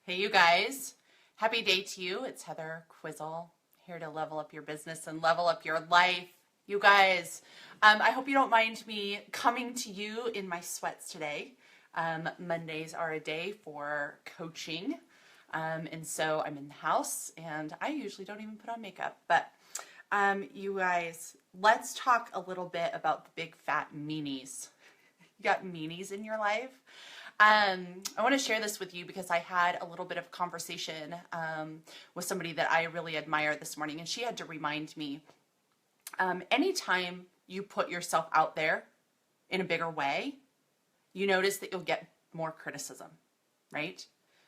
Hey, you guys. Happy day to you. It's Heather Quisel here to level up your business and level up your life. You guys, I hope you don't mind me coming to you in my sweats today. Mondays are a day for coaching. And so I'm in the house and I usually don't even put on makeup. But you guys, let's talk a little bit about the big fat meanies. You got meanies in your life? I want to share this with you because I had a little bit of conversation with somebody that I really admire this morning, and she had to remind me, anytime you put yourself out there in a bigger way, you notice that you'll get more criticism, right?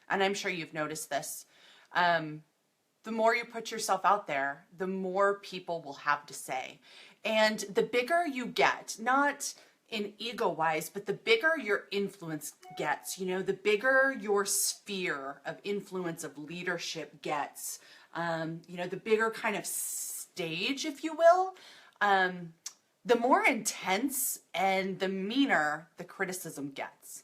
And I'm sure you've noticed this. The more you put yourself out there, the more people will have to say. And the bigger you get, not in ego-wise, but the bigger your influence gets, the bigger your sphere of influence of leadership gets, the bigger kind of stage, if you will, the more intense and the meaner the criticism gets.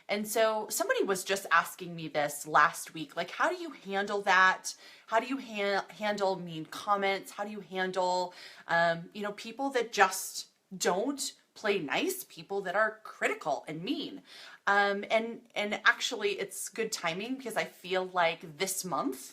And so somebody was just asking me this last week, like, how do you handle that? How do you handle mean comments? How do you handle, people that just don't play nice, people that are critical and mean? And actually it's good timing because I feel like this month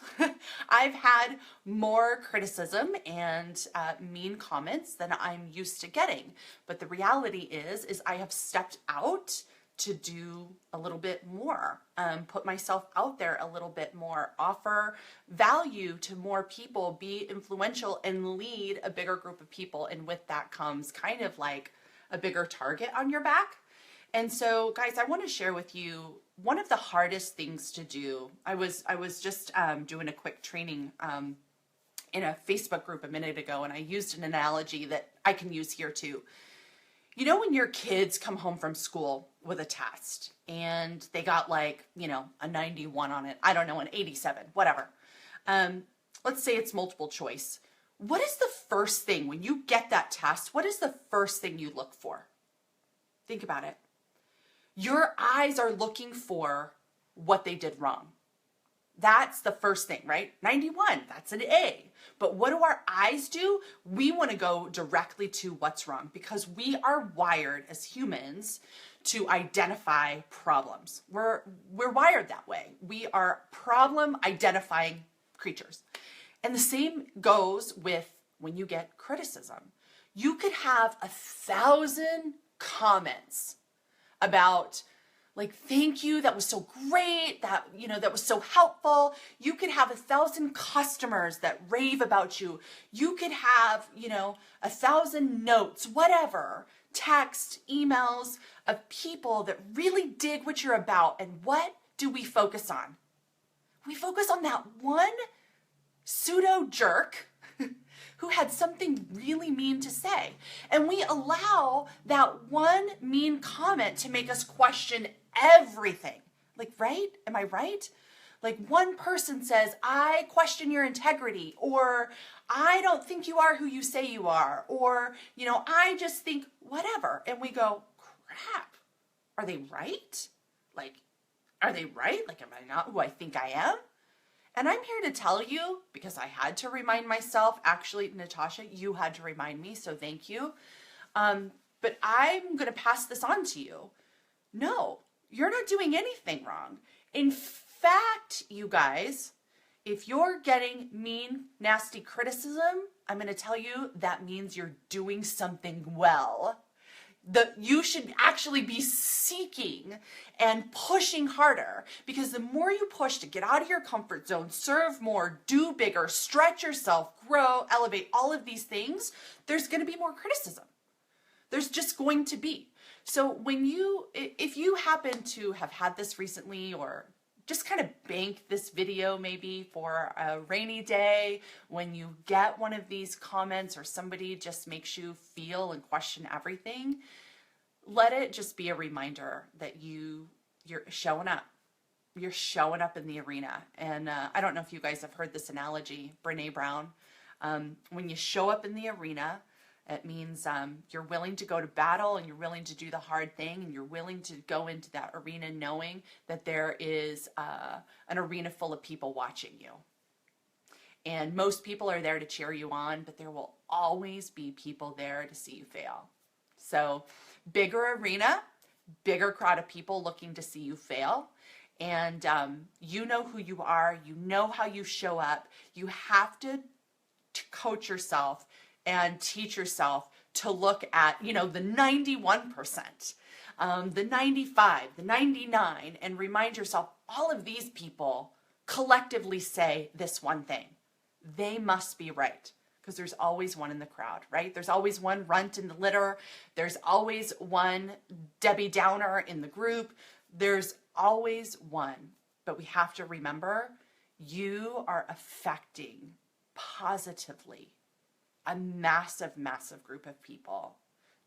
I've had more criticism and mean comments than I'm used to getting. But the reality is I have stepped out to do a little bit more, put myself out there a little bit more, offer value to more people, be influential and lead a bigger group of people. And with that comes kind of like a bigger target on your back. And so guys, I want to share with you one of the hardest things to do. I was just doing a quick training in a Facebook group a minute ago, and I used an analogy that I can use here too. You know, when your kids come home from school with a test and they got like, a 91 on it, I don't know, an 87, whatever. Let's say it's multiple choice. What is the first thing when you get that test? What is the first thing you look for? Think about it. Your eyes are looking for what they did wrong. That's the first thing, right? 91, that's an A. But what do our eyes do? We want to go directly to what's wrong because we are wired as humans to identify problems. We're wired that way. We are problem identifying creatures. And the same goes with when you get criticism. You could have 1,000 comments about, like, thank you, that was so great, that was so helpful. You could have 1,000 customers that rave about you. You could have, 1,000 notes, whatever, text, emails of people that really dig what you're about. And what do we focus on? We focus on that one pseudo jerk who had something really mean to say. And we allow that one mean comment to make us question everything. Like, right? Am I right? Like, one person says, I question your integrity, or I don't think you are who you say you are, or, I just think whatever. And we go, crap, are they right? Like, are they right? Like, am I not who I think I am? And I'm here to tell you, because I had to remind myself, actually, Natasha, you had to remind me, so thank you. But I'm going to pass this on to you. No, you're not doing anything wrong. In fact, you guys, if you're getting mean, nasty criticism, I'm going to tell you that means you're doing something well. You should actually be seeking and pushing harder, because the more you push to get out of your comfort zone, serve more, do bigger, stretch yourself, grow, elevate, all of these things, there's going to be more criticism. There's just going to be. So if you happen to have had this recently, or just kind of bank this video maybe for a rainy day when you get one of these comments or somebody just makes you feel and question everything, let it just be a reminder that you're showing up. You're showing up in the arena. And I don't know if you guys have heard this analogy, Brene Brown. When you show up in the arena, It means you're willing to go to battle, and you're willing to do the hard thing, and you're willing to go into that arena knowing that there is an arena full of people watching you. And most people are there to cheer you on, but there will always be people there to see you fail. So bigger arena, bigger crowd of people looking to see you fail. And you know who you are. You know how you show up. You have to coach yourself and teach yourself to look at, the 91%, the 95, the 99, and remind yourself all of these people collectively say this one thing. They must be right, because there's always one in the crowd, right? There's always one runt in the litter. There's always one Debbie Downer in the group. There's always one. But we have to remember, you are affecting positively a massive, massive group of people.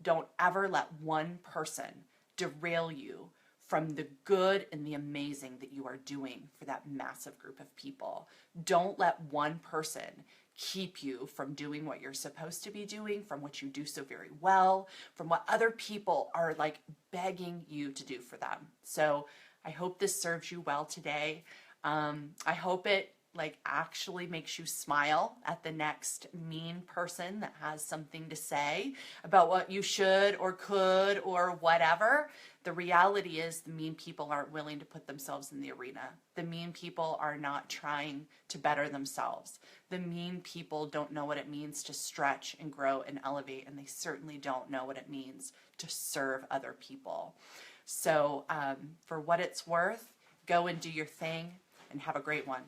Don't ever let one person derail you from the good and the amazing that you are doing for that massive group of people. Don't let one person keep you from doing what you're supposed to be doing, from what you do so very well, from what other people are like begging you to do for them. So I hope this serves you well today. I hope it actually makes you smile at the next mean person that has something to say about what you should or could or whatever. The reality is the mean people aren't willing to put themselves in the arena. The mean people are not trying to better themselves. The mean people don't know what it means to stretch and grow and elevate, and they certainly don't know what it means to serve other people. So for what it's worth, go and do your thing and have a great one.